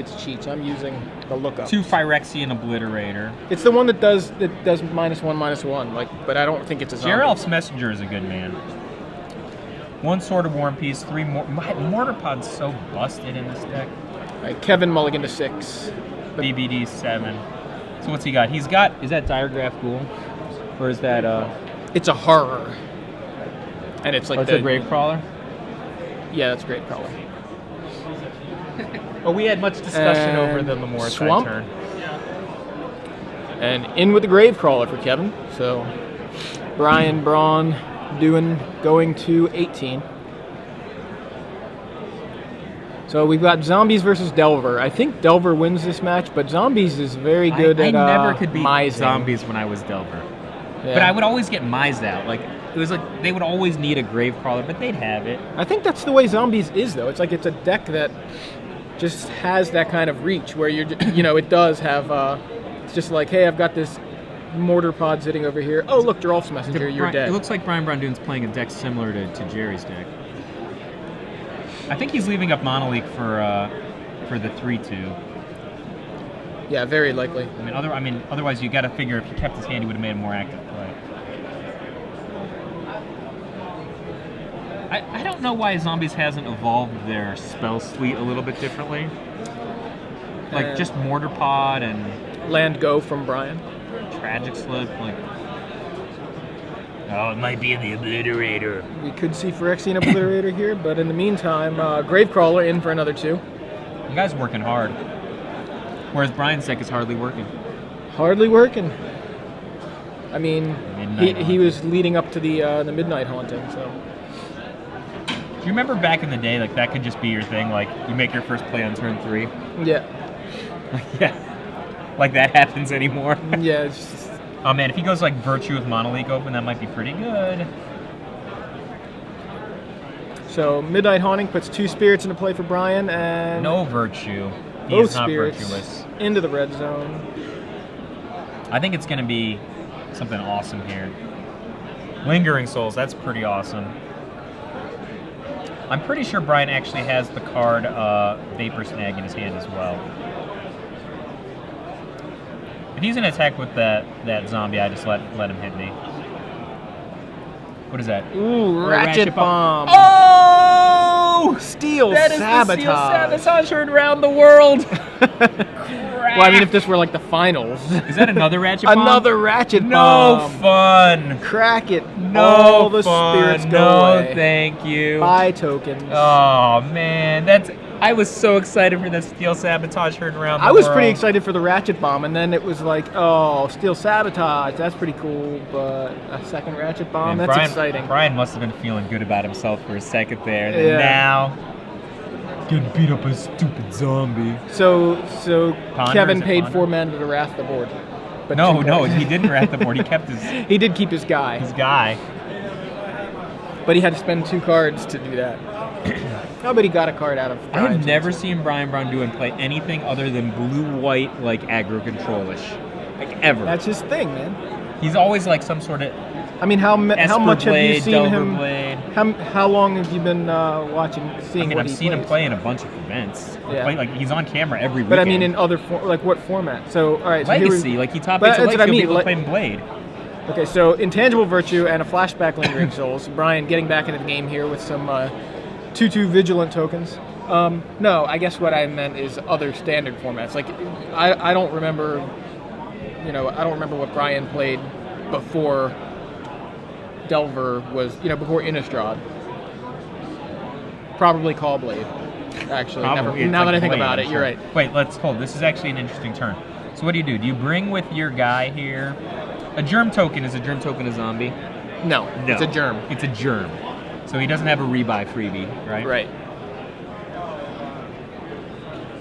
it's cheats. I'm using the lookup. 2 Phyrexian Obliterator. It's the one that does -1/-1. Like, but I don't think it's a zombie. Geralf's Messenger is a good man. 1 Sword of War and Peace, 3 Mortar Pod's so busted in this deck. All right, Kevin mulligan to 6. BBD 7. So what's he got? He's got, is that Diregraph Ghoul? Or is that It's a horror. And it's like it's a Gravecrawler? Yeah, that's Gravecrawler. Oh, we had much discussion And over the Lemore Swamp. turn. And in with the Gravecrawler for Kevin. So Braun-Duin going to 18. So we've got Zombies versus Delver. I think Delver wins this match, but Zombies is very good at I never could beat mising. Zombies when I was Delver. Yeah. But I would always get mised out. Like, it was like they would always need a Gravecrawler, but they'd have it. I think that's the way Zombies is, though. It's like it's a deck that just has that kind of reach where you're, it does have. It's just like, hey, I've got this mortar pod sitting over here. Oh, look, Geralf's Messenger, you're dead. It looks like Brian Braun-Duin's playing a deck similar to Jerry's deck. I think he's leaving up Monoleak for the 3/2. Yeah, very likely. I mean, otherwise you got to figure if he kept his hand, he would have made a more active play. I don't know why Zombies hasn't evolved their spell suite a little bit differently. Like just Mortar Pod and Land Go from Brian. Tragic Slip, like. Oh, it might be in the Obliterator. We could see Phyrexian Obliterator here, but in the meantime, Gravecrawler in for another 2. The guy's working hard. Whereas Brian's deck is hardly working. Hardly working. I mean, Midnight he was leading up to the Midnight Haunting, so. Do you remember back in the day, like that could just be your thing? Like you make your first play on turn 3. Yeah. Yeah. Like that happens anymore. Yeah. It's just, oh man, if he goes like Virtue with Monoleak open, that might be pretty good. so Midnight Haunting puts 2 spirits into play for Brian, and No Virtue. both He's not spirits virtuous. into the red zone. I think it's going to be something awesome here. Lingering Souls, that's pretty awesome. I'm pretty sure Brian actually has the card Vapor Snag in his hand as well. If he's going to attack with that zombie, I just let him hit me. What is that? Ooh, Ratchet Bomb. Oh! Steel That is Sabotage. the Steel Sabotage heard around the world. Well, I mean, if this were like the finals. Is that another Ratchet Bomb? Another Ratchet No Bomb. fun. Crack it. No All the fun. spirits go No, away. thank you. Buy tokens. Oh man, I was so excited for that Steel Sabotage heard around the I was world. pretty excited for the Ratchet Bomb, and then it was like, oh, Steel Sabotage, that's pretty cool, but a second Ratchet Bomb, Man, that's exciting. Brian must have been feeling good about himself for a second there. And Yeah. now, getting beat up by a stupid zombie. So Ponder, Kevin is it paid Ponder? 4 mana to wrath the board. But No, 2 no, cards. he didn't wrath the board. He kept his He did keep his guy, guy. but he had to spend 2 cards to do that. Oh, but he got a card out of I have Brian's never hand. seen Brian Braun-Duin play anything other than blue-white, like aggro control-ish, like ever. That's his thing, man. He's always like some sort of I mean, how much have you Blade, seen Delver him? Blade. How long have you been seeing I mean, what I've he seen him plays? play in a bunch of events. Yeah. Like he's on camera every weekend. But I mean, in other like what format? So all right, so here Legacy, like he top But eights a that's what I Legacy, mean, people like- play in Blade. Okay, so Intangible Virtue and a Flashback Lingering Souls. Brian getting back into the game here with some 2/2 Vigilant tokens. No, I guess what I meant is other standard formats. Like, I don't remember, I don't remember what Brian played before Delver was, before Innistrad. Probably Callblade, actually. Probably, it's Now that like I think Blade, about I'm it, you're sure. right. Wait, let's hold. This is actually an interesting turn. So what do? Do you bring with your guy here? A germ token. Is a germ token a zombie? No, it's a germ. It's a germ. So he doesn't have a rebuy freebie, right? Right.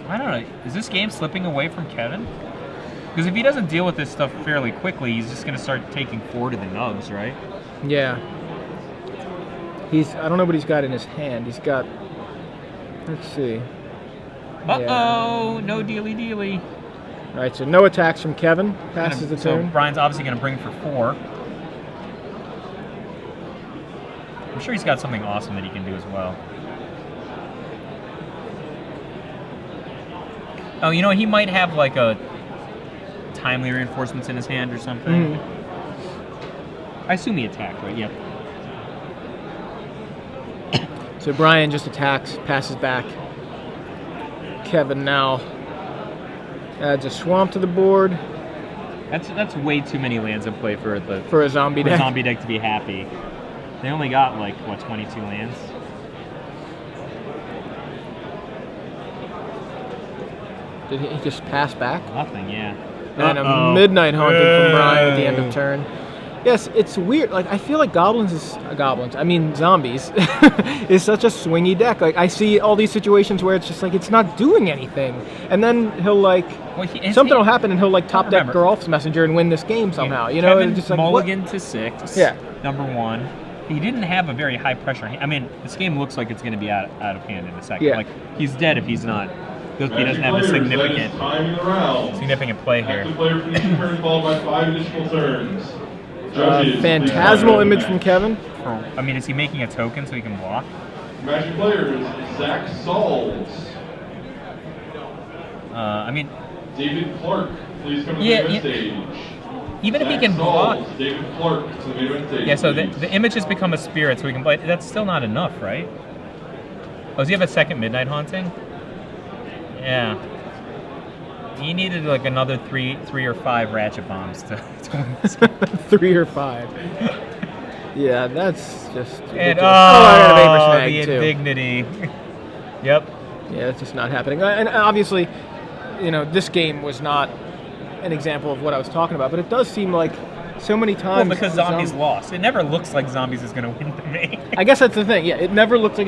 I don't know. Is this game slipping away from Kevin? Because if he doesn't deal with this stuff fairly quickly, he's just going to start taking 4 to the nugs, right? Yeah. I don't know what he's got in his hand. He's got, let's see. Uh-oh, no dealy-dealy. All right, so no attacks from Kevin. Passes the So turn. Brian's obviously going to bring for 4. I'm sure he's got something awesome that he can do as well. Oh, you know, he might have like a timely reinforcements in his hand or something. I assume he attacked, right? Yep. So Brian just attacks, passes back. Kevin now adds a swamp to the board That's way too many lands in play for a zombie for deck. a zombie deck to be happy. They only got like what 22 lands. Did he just pass back? Nothing, yeah. And a midnight haunting from Brian at the end of turn. Yes, it's weird. Like I feel like zombies is such a swingy deck. Like I see all these situations where it's just like it's not doing anything, and then he'll like something will happen and he'll like top deck Geralf's Messenger and win this game somehow. You know, Kevin it's just like mulligan to 6. Yeah. Number 1. He didn't have a very high pressure. I mean, this game looks like it's going to be out of hand in a second. Yeah. Like he's dead if he's not. He doesn't have a significant play here. Active player finishes turn followed by 5 additional turns. Judges, phantasmal image from Kevin. I mean, is he making a token so he can block? Magic players, Zach Sauls. I mean, David Clark, please come to the main stage. Even if he can Sauls, block. David Clark to the main stage. Yeah, so please. the image has become a spirit so he can play. That's still not enough, right? Oh, does he have a second Midnight Haunting? Yeah. He needed like another three or 5 ratchet bombs to win this game. 3 or 5. Yeah, that's just. And I got a vapor snag the too. indignity. Yep. Yeah, it's just not happening. And obviously, you know, this game was not an example of what I was talking about, but it does seem like so many times. Well, because zombies lost. It never looks like zombies is going to win the game. I guess that's the thing. Yeah, it never looks like